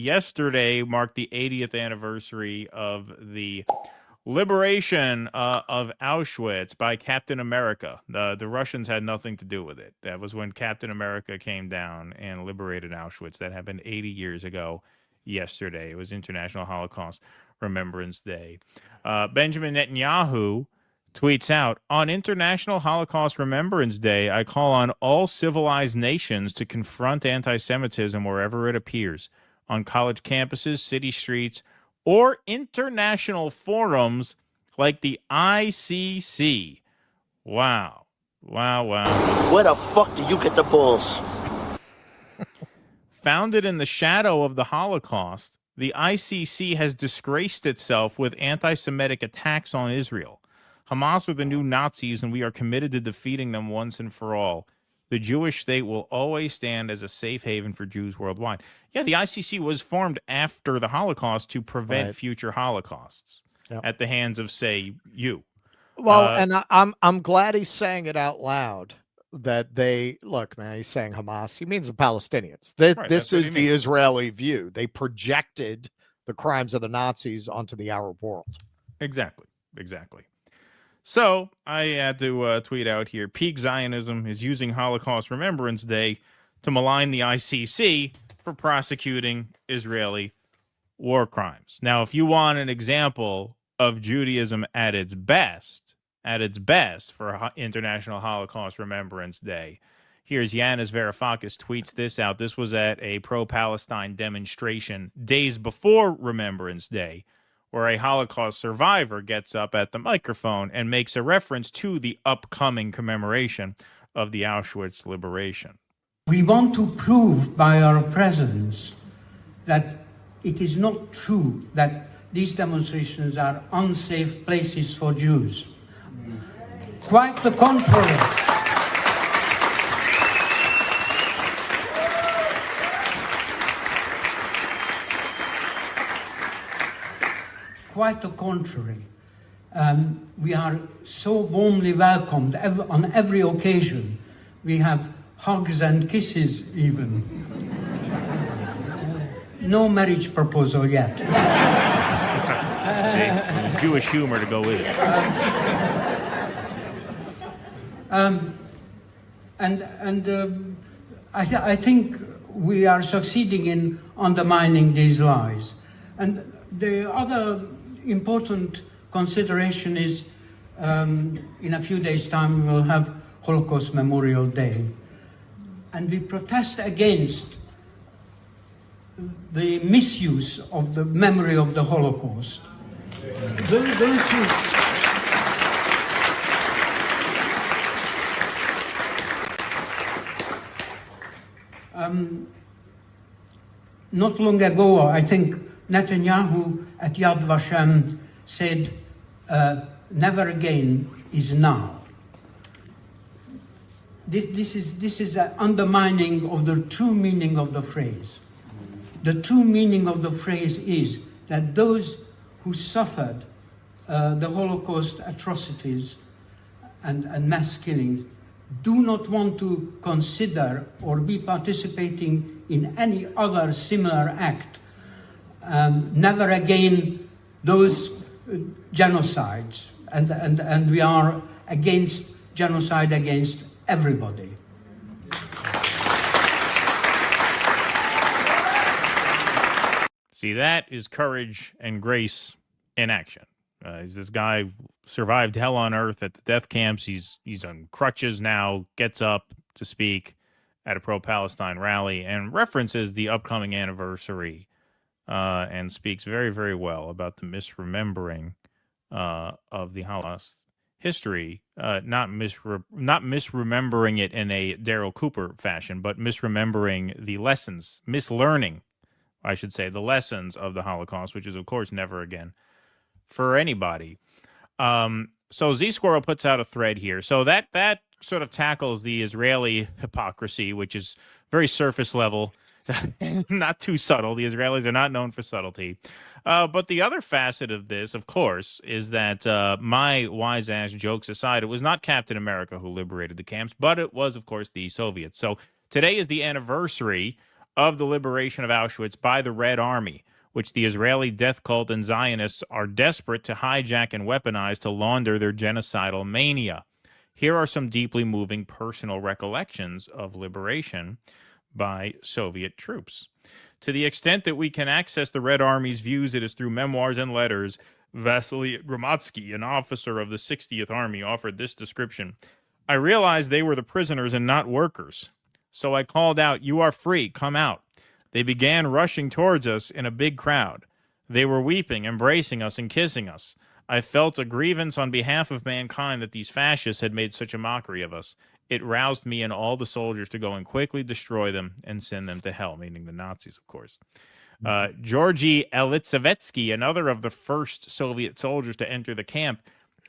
Yesterday marked the 80th anniversary of the liberation of Auschwitz by Captain America. The Russians had nothing to do with it. That was when Captain America came down and liberated Auschwitz. That happened 80 years ago yesterday. It was International Holocaust Remembrance Day. Benjamin Netanyahu tweets out, on International Holocaust Remembrance Day, I call on all civilized nations to confront anti-Semitism wherever it appears, on college campuses, city streets, or international forums like the ICC. Wow. Wow, wow. Where the fuck do you get the balls? Founded in the shadow of the Holocaust, the ICC has disgraced itself with anti-Semitic attacks on Israel. Hamas are the new Nazis, and we are committed to defeating them once and for all. The Jewish state will always stand as a safe haven for Jews worldwide. Yeah, the ICC was formed after the Holocaust to prevent future Holocausts at the hands of, say, you. Well, and I'm glad he's saying it out loud. That they look, man. He's saying Hamas. He means the Palestinians. This is the Israeli view. They projected the crimes of the Nazis onto the Arab world. Exactly. So I had to tweet out here, peak Zionism is using Holocaust Remembrance Day to malign the ICC for prosecuting Israeli war crimes. Now, if you want an example of Judaism at its best for International Holocaust Remembrance Day, here's Yanis Varoufakis tweets this out. This was at a pro-Palestine demonstration days before Remembrance Day, where a Holocaust survivor gets up at the microphone and makes a reference to the upcoming commemoration of the Auschwitz liberation. We want to prove by our presence that it is not true that these demonstrations are unsafe places for Jews. Quite the contrary. Quite the contrary. We are so warmly welcomed on every occasion. We have hugs and kisses even. No marriage proposal yet. See, Jewish humor to go with it. I think we are succeeding in undermining these lies. And the other important consideration is in a few days' time we will have Holocaust Memorial Day. And we protest against the misuse of the memory of the Holocaust. Not long ago, I think Netanyahu at Yad Vashem said, never again is now. This is an undermining of the true meaning of the phrase. The true meaning of the phrase is that those who suffered the Holocaust atrocities and mass killings do not want to consider or be participating in any other similar act. Never again those genocides. And we are against genocide against everybody. See, that is courage and grace in action. This guy survived hell on earth at the death camps. He's on crutches now, gets up to speak at a pro-Palestine rally and references the upcoming anniversary and speaks very, very well about the misremembering of the Holocaust history, not misremembering it in a Daryl Cooper fashion, but misremembering the lessons, mislearning, I should say, the lessons of the Holocaust, which is, of course, never again for anybody. So Z-Squirrel puts out a thread here. So that sort of tackles the Israeli hypocrisy, which is very surface level, not too subtle. The Israelis are not known for subtlety. But the other facet of this, of course, is that my wise-ass jokes aside, it was not Captain America who liberated the camps, but it was, of course, the Soviets. So today is the anniversary of the liberation of Auschwitz by the Red Army, which the Israeli death cult and Zionists are desperate to hijack and weaponize to launder their genocidal mania. Here are some deeply moving personal recollections of liberation by Soviet troops. To the extent that we can access the Red Army's views, it is through memoirs and letters. Vasily Gramatsky, an officer of the 60th Army, offered this description. I realized they were the prisoners and not workers. So I called out, "You are free, come out." They began rushing towards us in a big crowd. They were weeping, embracing us, and kissing us. I felt a grievance on behalf of mankind that these fascists had made such a mockery of us. It roused me and all the soldiers to go and quickly destroy them and send them to hell, meaning the Nazis, of course. Georgy Elitsevetsky, another of the first Soviet soldiers to enter the camp,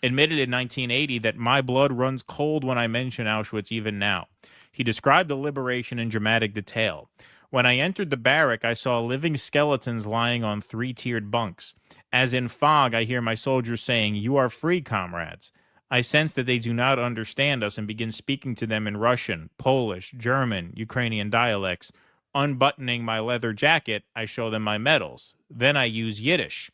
admitted in 1980 that my blood runs cold when I mention Auschwitz even now. He described the liberation in dramatic detail. When I entered the barrack, I saw living skeletons lying on three-tiered bunks. As in fog, I hear my soldiers saying, "You are free, comrades." I sense that they do not understand us and begin speaking to them in Russian, Polish, German, Ukrainian dialects. Unbuttoning my leather jacket, I show them my medals. Then I use Yiddish.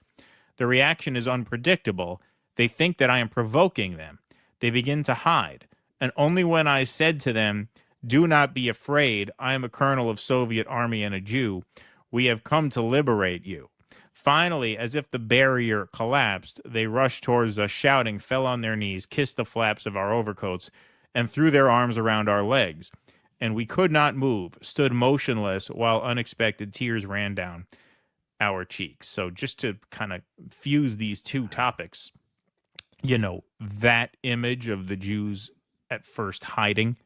The reaction is unpredictable. They think that I am provoking them. They begin to hide. And only when I said to them, "Do not be afraid. I am a colonel of Soviet army and a Jew. We have come to liberate you." Finally, as if the barrier collapsed, they rushed towards us, shouting, fell on their knees, kissed the flaps of our overcoats, and threw their arms around our legs. And we could not move, stood motionless while unexpected tears ran down our cheeks. So just to kind of fuse these two topics, that image of the Jews at first hiding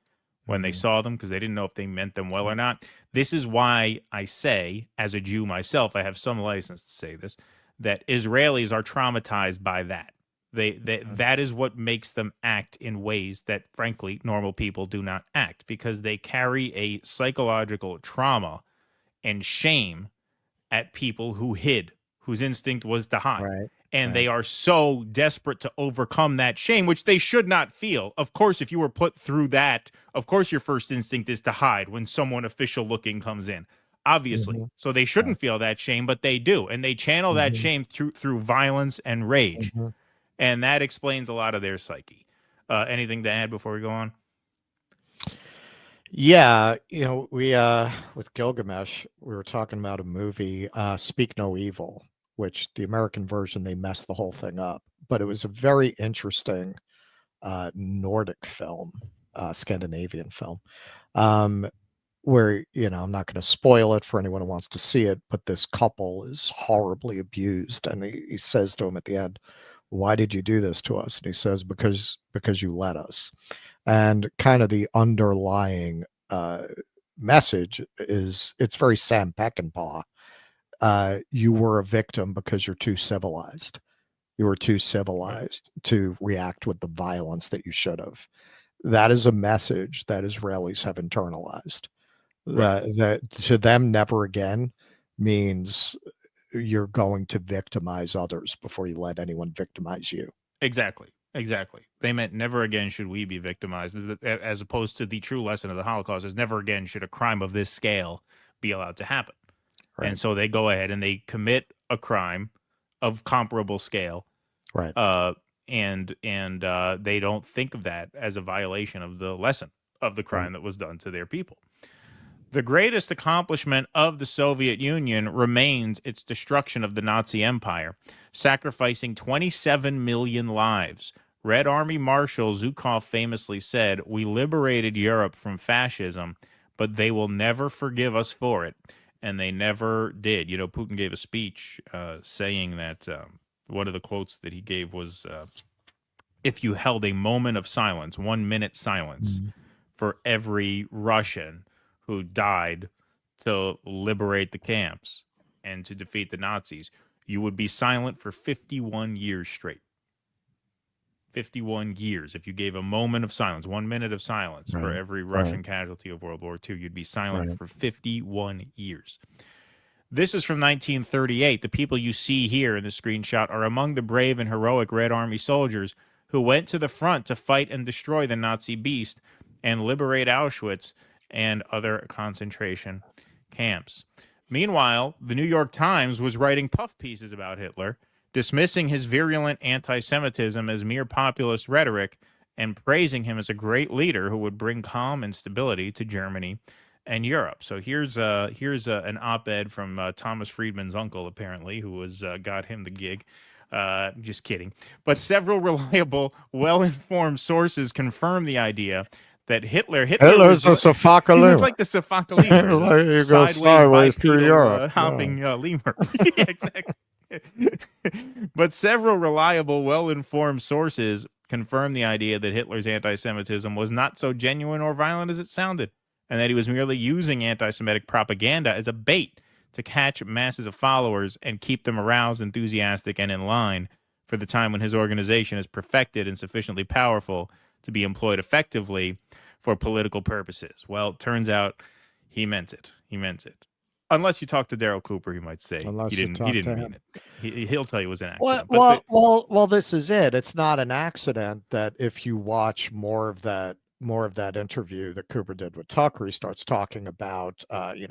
when they saw them because they didn't know if they meant them well or not. This is why I say, as a Jew myself, I have some license to say this, that Israelis are traumatized by that. That is what makes them act in ways that, frankly, normal people do not act, because they carry a psychological trauma and shame at people who hid, whose instinct was to hide. Right. And they are so desperate to overcome that shame, which they should not feel. Of course, if you were put through that, of course your first instinct is to hide when someone official looking comes in. Obviously. So they shouldn't feel that shame, but they do. And they channel that shame through violence and rage. And that explains a lot of their psyche. Anything to add before we go on? Yeah, we with Gilgamesh, we were talking about a movie, Speak No Evil, which the American version, they messed the whole thing up. But it was a very interesting Nordic film, Scandinavian film, where, I'm not going to spoil it for anyone who wants to see it, but this couple is horribly abused. And he says to him at the end, "Why did you do this to us?" And he says, because you let us. And kind of the underlying message is, it's very Sam Peckinpah. You were a victim because you're too civilized. You were too civilized to react with the violence that you should have. That is a message that Israelis have internalized. That to them, never again means you're going to victimize others before you let anyone victimize you. Exactly. They meant never again should we be victimized, as opposed to the true lesson of the Holocaust is never again should a crime of this scale be allowed to happen. Right. And so they go ahead and they commit a crime of comparable scale. Right. And they don't think of that as a violation of the lesson of the crime that was done to their people. The greatest accomplishment of the Soviet Union remains its destruction of the Nazi Empire, sacrificing 27 million lives. Red Army Marshal Zhukov famously said, "We liberated Europe from fascism, but they will never forgive us for it." And they never did. Putin gave a speech saying that one of the quotes that he gave was, if you held a moment of silence, 1 minute silence for every Russian who died to liberate the camps and to defeat the Nazis, you would be silent for 51 years straight. 51 years. If you gave a moment of silence, 1 minute of silence for every Russian casualty of World War II, you'd be silent for 51 years. This is from 1938. The people you see here in the screenshot are among the brave and heroic Red Army soldiers who went to the front to fight and destroy the Nazi beast and liberate Auschwitz and other concentration camps. Meanwhile, the New York Times was writing puff pieces about Hitler, dismissing his virulent anti-Semitism as mere populist rhetoric and praising him as a great leader who would bring calm and stability to Germany and Europe. So here's an op-ed from Thomas Friedman's uncle, apparently, who was got him the gig. Just kidding. But several reliable, well-informed sources confirm the idea that Hitler's a Safaka lemur. He was like the Safaka lemur, He goes sideways through Europe, hopping lemur. Yeah, exactly. But several reliable, well-informed sources confirm the idea that Hitler's anti-Semitism was not so genuine or violent as it sounded, and that he was merely using anti-Semitic propaganda as a bait to catch masses of followers and keep them aroused, enthusiastic, and in line for the time when his organization is perfected and sufficiently powerful to be employed effectively for political purposes. Well, it turns out he meant it. He meant it. Unless you talk to Daryl Cooper, he might say he didn't mean it. He'll tell you it was an accident. Well, this is it. It's not an accident that if you watch more of that interview that Cooper did with Tucker, he starts talking about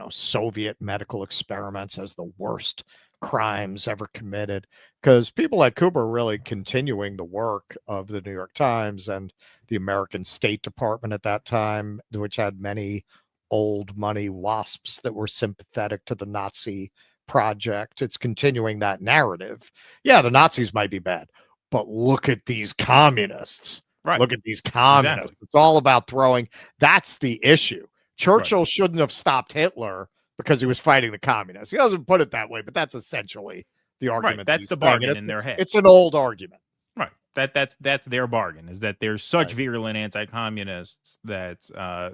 Soviet medical experiments as the worst crimes ever committed, because people like Cooper are really continuing the work of the New York Times and the American State Department at that time, which had many old money wasps that were sympathetic to the Nazi project. It's continuing that narrative. Yeah, the Nazis might be bad, but look at these communists. Right. Look at these communists. Exactly. It's all about throwing. That's the issue. Churchill shouldn't have stopped Hitler because he was fighting the communists. He doesn't put it that way, but that's essentially the argument. Right. That's the bargain in their head. It's an old argument. Right. That's their bargain, is that they're such virulent anti-communists that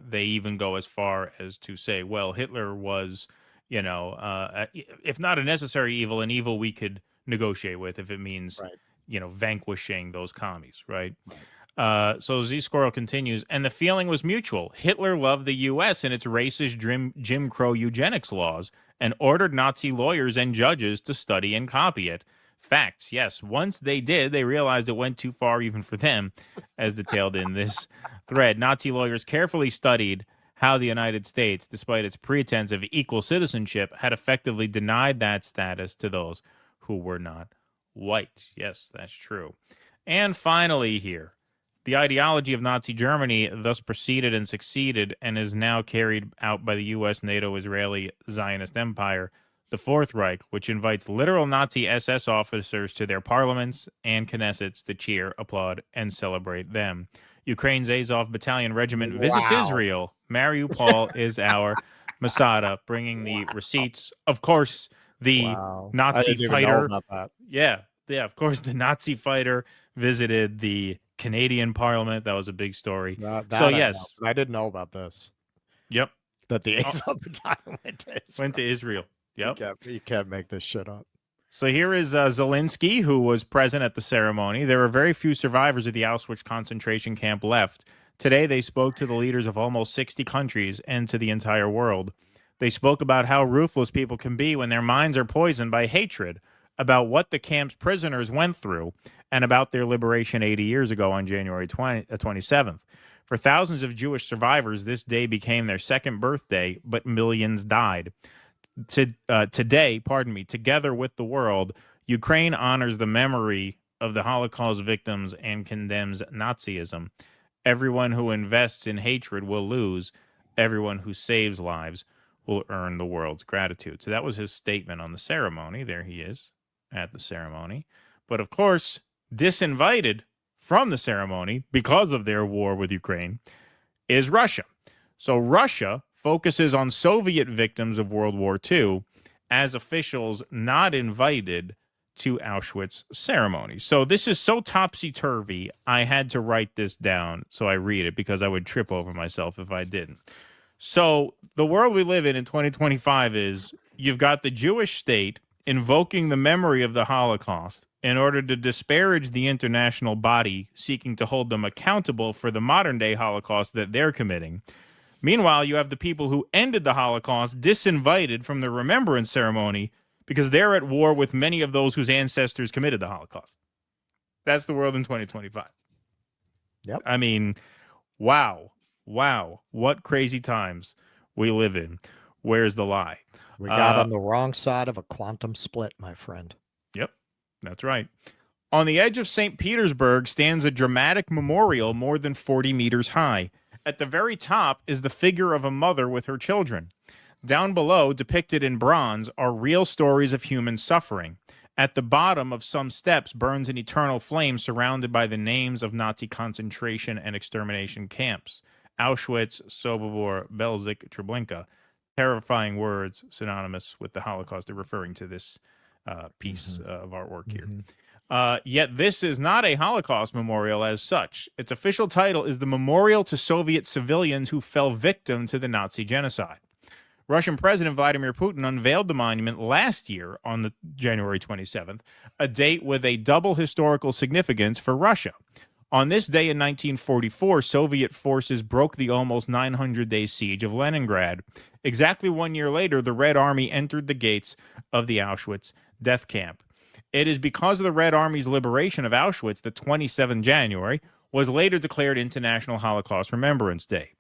they even go as far as to say, well, Hitler was, if not a necessary evil, an evil we could negotiate with if it means, vanquishing those commies, right? So Z Squirrel continues, and the feeling was mutual. Hitler loved the U.S. and its racist Jim Crow eugenics laws and ordered Nazi lawyers and judges to study and copy it. Facts, yes. Once they did, they realized it went too far even for them, as detailed in this thread. Nazi lawyers carefully studied how the United States, despite its pretense of equal citizenship, had effectively denied that status to those who were not white. Yes, that's true. And finally here, the ideology of Nazi Germany thus proceeded and succeeded and is now carried out by the U.S., NATO, Israeli Zionist Empire, the Fourth Reich, which invites literal Nazi SS officers to their parliaments and Knessets to cheer, applaud, and celebrate them. Ukraine's Azov Battalion Regiment visits Israel. Mariupol is our Masada, bringing the receipts. Of course, the Nazi fighter. Yeah, of course, the Nazi fighter visited the Canadian Parliament. That was a big story. Yes, I didn't know about this. Yep, that the Azov Battalion went to Israel. Yep, you can't make this shit up. So here is Zelensky, who was present at the ceremony. There were very few survivors of the Auschwitz concentration camp left. Today, they spoke to the leaders of almost 60 countries and to the entire world. They spoke about how ruthless people can be when their minds are poisoned by hatred, about what the camp's prisoners went through, and about their liberation 80 years ago on January 27th. For thousands of Jewish survivors, this day became their second birthday, but millions died. Today, together with the world, Ukraine honors the memory of the Holocaust victims and condemns Nazism. Everyone who invests in hatred will lose. Everyone who saves lives will earn the world's gratitude. So that was his statement on the ceremony. There he is at the ceremony. But of course, disinvited from the ceremony because of their war with Ukraine is Russia. So Russia focuses on Soviet victims of World War II as officials not invited to Auschwitz ceremony. So this is so topsy-turvy, I had to write this down so I read it because I would trip over myself if I didn't. So the world we live in 2025 is you've got the Jewish state invoking the memory of the Holocaust in order to disparage the international body seeking to hold them accountable for the modern-day Holocaust that they're committing. Meanwhile, you have the people who ended the Holocaust disinvited from the remembrance ceremony because they're at war with many of those whose ancestors committed the Holocaust. That's the world in 2025. Yep. I mean, wow, what crazy times we live in. Where's the lie? We got on the wrong side of a quantum split, my friend. Yep, that's right. On the edge of St. Petersburg stands a dramatic memorial more than 40 meters high. At the very top is the figure of a mother with her children. Down below, depicted in bronze, are real stories of human suffering. At the bottom of some steps burns an eternal flame surrounded by the names of Nazi concentration and extermination camps. Auschwitz, Sobibor, Belzec, Treblinka. Terrifying words synonymous with the Holocaust. They're referring to this piece of artwork here. Yet this is not a Holocaust memorial as such. Its official title is the Memorial to Soviet Civilians Who Fell Victim to the Nazi Genocide. Russian President Vladimir Putin unveiled the monument last year on the January 27th, a date with a double historical significance for Russia. On this day in 1944, Soviet forces broke the almost 900-day siege of Leningrad. Exactly 1 year later, the Red Army entered the gates of the Auschwitz death camp. It is because of the Red Army's liberation of Auschwitz that 27 January was later declared International Holocaust Remembrance Day.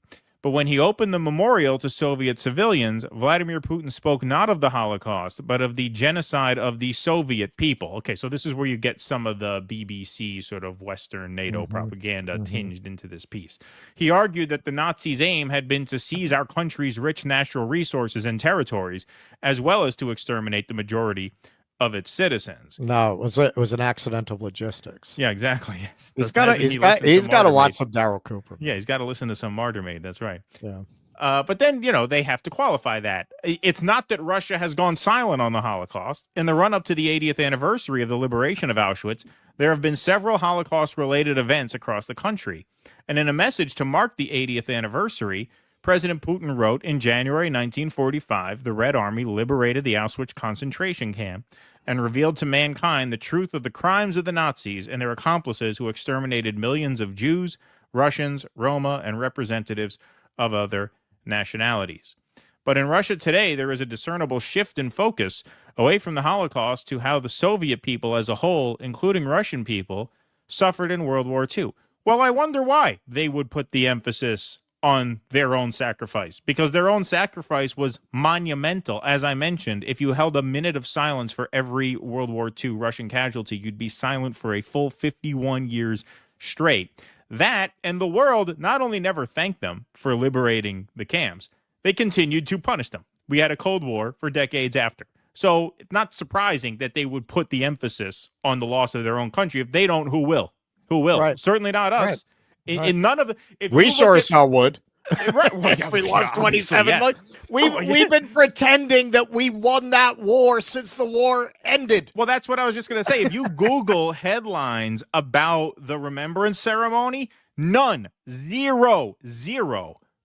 But when he opened the memorial to Soviet civilians, Vladimir Putin spoke not of the Holocaust, but of the genocide of the Soviet people. Okay, so this is where you get some of the BBC sort of Western NATO propaganda tinged into this piece. He argued that the Nazis' aim had been to seize our country's rich natural resources and territories, as well as to exterminate the majority of its citizens. No, it was an accident of logistics. Yeah, exactly. Yes. He's got to watch some Daryl Cooper. Yeah, he's got to listen to some Martyr Maid. That's right. Yeah. But then, they have to qualify that. It's not that Russia has gone silent on the Holocaust. In the run-up to the 80th anniversary of the liberation of Auschwitz, there have been several Holocaust-related events across the country. And in a message to mark the 80th anniversary, President Putin wrote, in January 1945, the Red Army liberated the Auschwitz concentration camp and revealed to mankind the truth of the crimes of the Nazis and their accomplices who exterminated millions of Jews, Russians, Roma, and representatives of other nationalities. But in Russia today, there is a discernible shift in focus away from the Holocaust to how the Soviet people as a whole, including Russian people, suffered in World War II. Well, I wonder why they would put the emphasis on their own sacrifice, because their own sacrifice was monumental. As I mentioned, if you held a minute of silence for every World War II Russian casualty, you'd be silent for a full 51 years straight. That, and the world not only never thanked them for liberating the camps, they continued to punish them. We had a Cold War for decades after. So it's not surprising that they would put the emphasis on the loss of their own country. If they don't, who will? Who will? Right. Certainly not us. Right. In none of the, if we sure as hell would. Right, well, we lost 27. Yeah. We've been pretending that we won that war since the war ended. Well, that's what I was just going to say. If you Google headlines about the remembrance ceremony, zero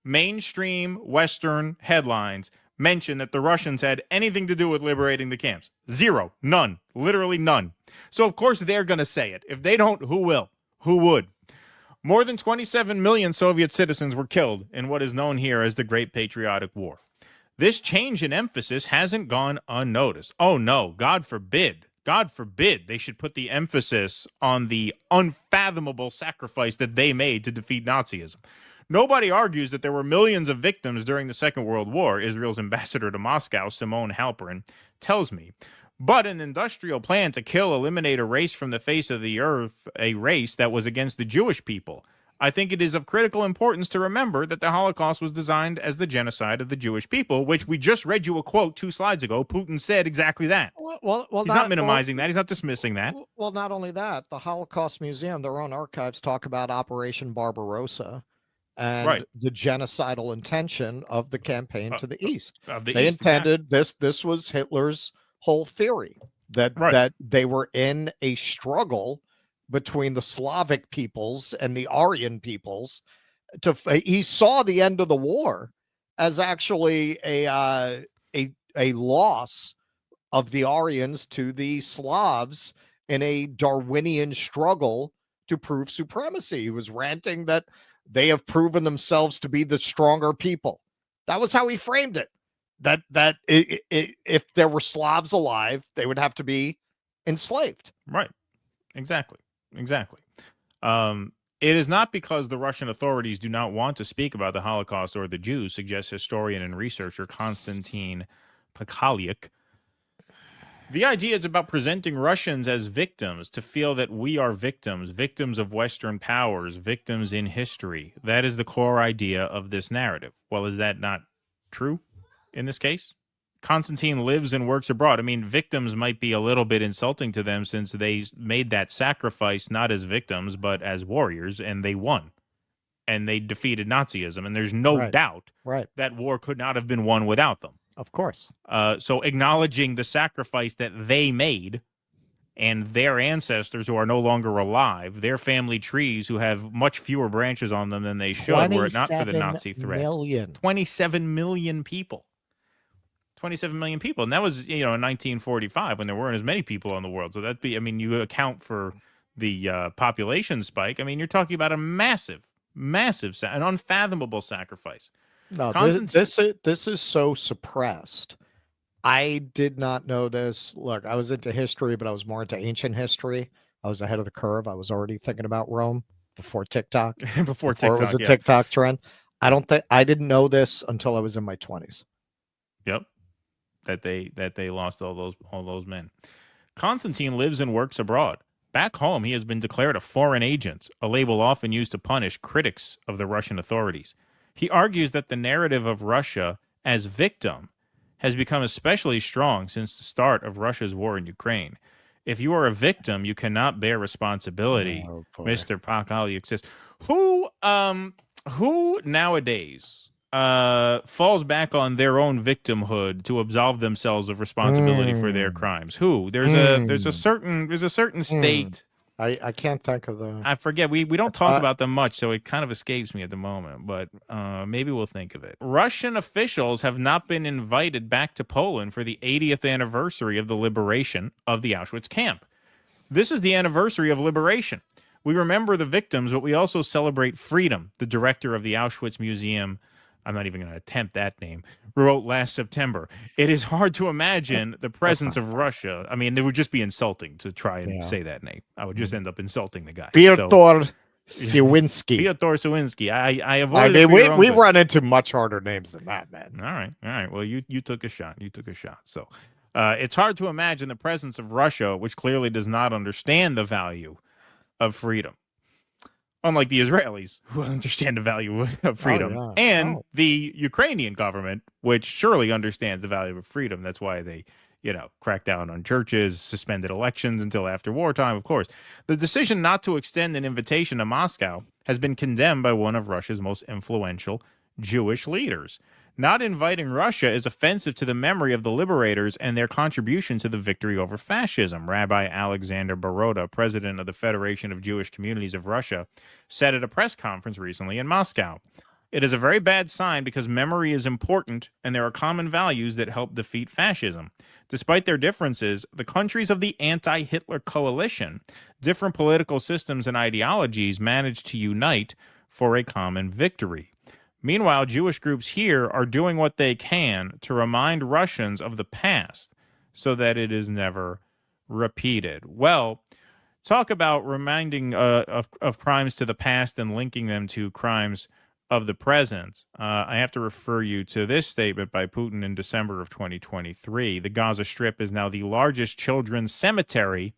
mainstream Western headlines mention that the Russians had anything to do with liberating the camps. Zero, none, literally none. So of course they're going to say it. If they don't, who will? Who would? More than 27 million Soviet citizens were killed in what is known here as the Great Patriotic War. This change in emphasis hasn't gone unnoticed. Oh no, God forbid they should put the emphasis on the unfathomable sacrifice that they made to defeat Nazism. Nobody argues that there were millions of victims during the Second World War, Israel's ambassador to Moscow, Simone Halperin, tells me. But an industrial plan to eliminate a race from the face of the earth, a race that was against the Jewish people. I think it is of critical importance to remember that the Holocaust was designed as the genocide of the Jewish people, which we just read you a quote 2 slides ago. Putin said exactly that. Well, he's not minimizing that. He's not dismissing that. Well, not only that, the Holocaust Museum, their own archives talk about Operation Barbarossa and the genocidal intention of the campaign to the east. They intended this was Hitler's whole theory that they were in a struggle between the Slavic peoples and the Aryan peoples. He saw the end of the war as actually a loss of the Aryans to the Slavs in a Darwinian struggle to prove supremacy. He was ranting that they have proven themselves to be the stronger people. That was how he framed it. That if there were Slavs alive, they would have to be enslaved. Right. Exactly. It is not because the Russian authorities do not want to speak about the Holocaust or the Jews, suggests historian and researcher Konstantin Pakaliuk. The idea is about presenting Russians as victims, to feel that we are victims, victims of Western powers, victims in history. That is the core idea of this narrative. Well, is that not true in this case? Konstantin lives and works abroad. I mean, victims might be a little bit insulting to them since they made that sacrifice not as victims, but as warriors, and they won. And they defeated Nazism. And there's no doubt that war could not have been won without them. Of course. So acknowledging the sacrifice that they made and their ancestors who are no longer alive, their family trees who have much fewer branches on them than they should, were it not for the Nazi threat. 27 million people. 27 million people. And that was, in 1945 when there weren't as many people in the world. So that'd be, you account for the population spike. You're talking about a massive, an unfathomable sacrifice. No, this is so suppressed. I did not know this. Look, I was into history, but I was more into ancient history. I was ahead of the curve. I was already thinking about Rome before TikTok. before TikTok, it was a TikTok trend. I didn't know this until I was in my 20s. Yep. That they lost all those men. Konstantin lives and works abroad. Back home, he has been declared a foreign agent, a label often used to punish critics of the Russian authorities. He argues that the narrative of Russia as victim has become especially strong since the start of Russia's war in Ukraine. If you are a victim, you cannot bear responsibility. Mr. Pakaliuk says, who nowadays falls back on their own victimhood to absolve themselves of responsibility for their crimes? Who? There's a certain state. I can't think of them. I forget. We don't talk about them much, so it kind of escapes me at the moment, but maybe we'll think of it. Russian officials have not been invited back to Poland for the 80th anniversary of the liberation of the Auschwitz camp. This is the anniversary of liberation. We remember the victims, but we also celebrate freedom, the director of the Auschwitz Museum, I'm not even going to attempt that name, wrote last September. It is hard to imagine the presence of Russia. It would just be insulting to try and say that name. I would just end up insulting the guy. Piotr Sawinski. Piotr Sawinski. I avoided we run into much harder names than that, man. All right. Well, you took a shot. So it's hard to imagine the presence of Russia, which clearly does not understand the value of freedom. Unlike the Israelis, who understand the value of freedom, the Ukrainian government, which surely understands the value of freedom. That's why they, cracked down on churches, suspended elections until after wartime, of course. The decision not to extend an invitation to Moscow has been condemned by one of Russia's most influential Jewish leaders. Not inviting Russia is offensive to the memory of the liberators and their contribution to the victory over fascism, Rabbi Alexander Baroda, president of the Federation of Jewish Communities of Russia, said at a press conference recently in Moscow. It is a very bad sign because memory is important and there are common values that help defeat fascism. Despite their differences, the countries of the anti-Hitler coalition, different political systems and ideologies, managed to unite for a common victory. Meanwhile, Jewish groups here are doing what they can to remind Russians of the past so that it is never repeated. Well, talk about reminding of crimes to the past and linking them to crimes of the present. I have to refer you to this statement by Putin in December of 2023. The Gaza Strip is now the largest children's cemetery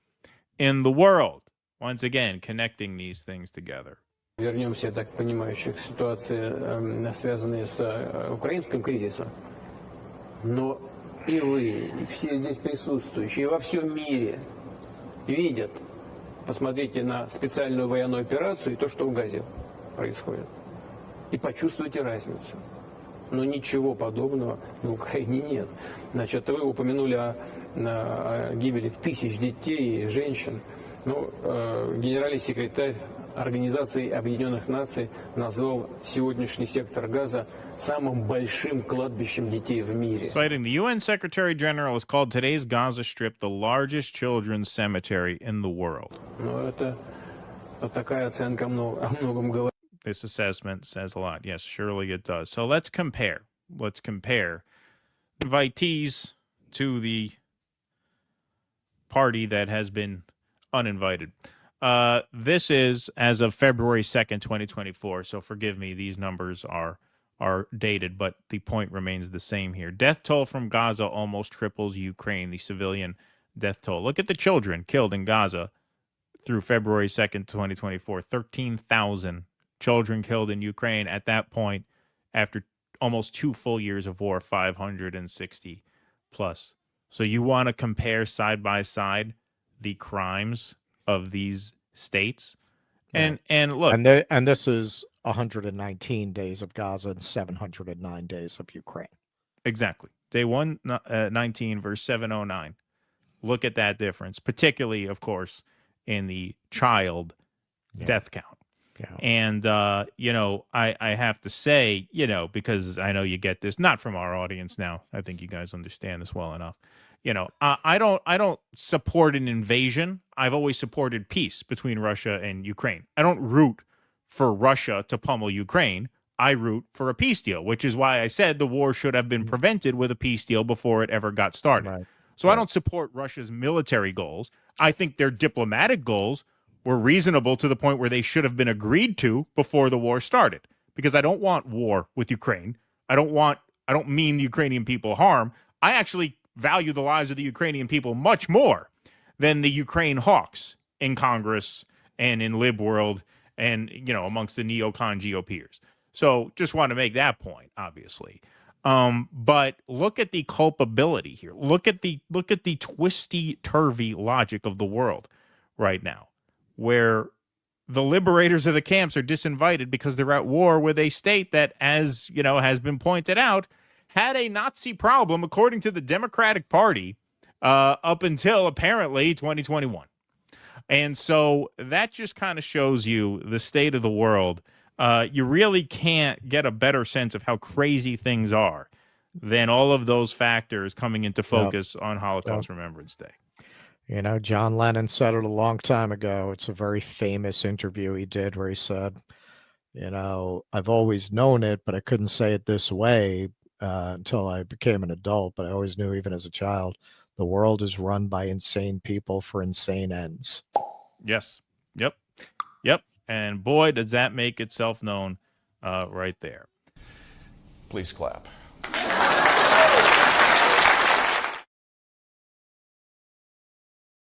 in the world. Once again, connecting these things together. Вернемся, я так понимаю, еще к ситуации, связанной с украинским кризисом. Но и вы, и все здесь присутствующие, и во всем мире видят. Посмотрите на специальную военную операцию и то, что в Газе происходит. И почувствуйте разницу. Но ничего подобного в Украине нет. Значит, вы упомянули о гибели тысяч детей и женщин. Генеральный секретарь Организации Объединенных Наций назвал сегодняшний сектор Газа самым большим кладбищем детей в мире. Citing the UN Secretary General has called today's Gaza Strip the largest children's cemetery in the world. Это такая оценка о многом говорит. This assessment says a lot. Yes, surely it does. So let's compare. Invitees to the party that has been uninvited. This is as of February 2nd, 2024. So forgive me, these numbers are dated, but the point remains the same here. Death toll from Gaza almost triples Ukraine, the civilian death toll. Look at the children killed in Gaza through February 2nd, 2024. 13,000 children killed in Ukraine at that point after almost 2 full years of war, 560 plus. So you want to compare side by side the crimes of these states, and look, and this is 119 days of Gaza and 709 days of Ukraine. Exactly. Day 119 verse 709. Look at that difference, particularly, of course, in the child death count. Yeah. And, I have to say, because I know you get this, not from our audience now. I think you guys understand this well enough. I don't support an invasion. I've always supported peace between Russia and Ukraine. I don't root for Russia to pummel Ukraine. I root for a peace deal, which is why I said the war should have been prevented with a peace deal before it ever got started. Right. So I don't support Russia's military goals. I think their diplomatic goals were reasonable to the point where they should have been agreed to before the war started, because I don't want war with Ukraine. I don't mean the Ukrainian people harm. I actually value the lives of the Ukrainian people much more than the Ukraine hawks in Congress and in lib world and, amongst the neocon GOPers. So just want to make that point, obviously. But look at the culpability here. Look at the twisty turvy logic of the world right now, where the liberators of the camps are disinvited because they're at war with a state that, as has been pointed out, had a Nazi problem, according to the Democratic Party, up until apparently 2021. And so that just kind of shows you the state of the world. You really can't get a better sense of how crazy things are than all of those factors coming into focus on Holocaust Remembrance Day. John Lennon said it a long time ago. It's a very famous interview he did where he said, I've always known it, but I couldn't say it this way until I became an adult. But I always knew, even as a child, the world is run by insane people for insane ends. Yes. Yep. And boy, does that make itself known right there. Please clap.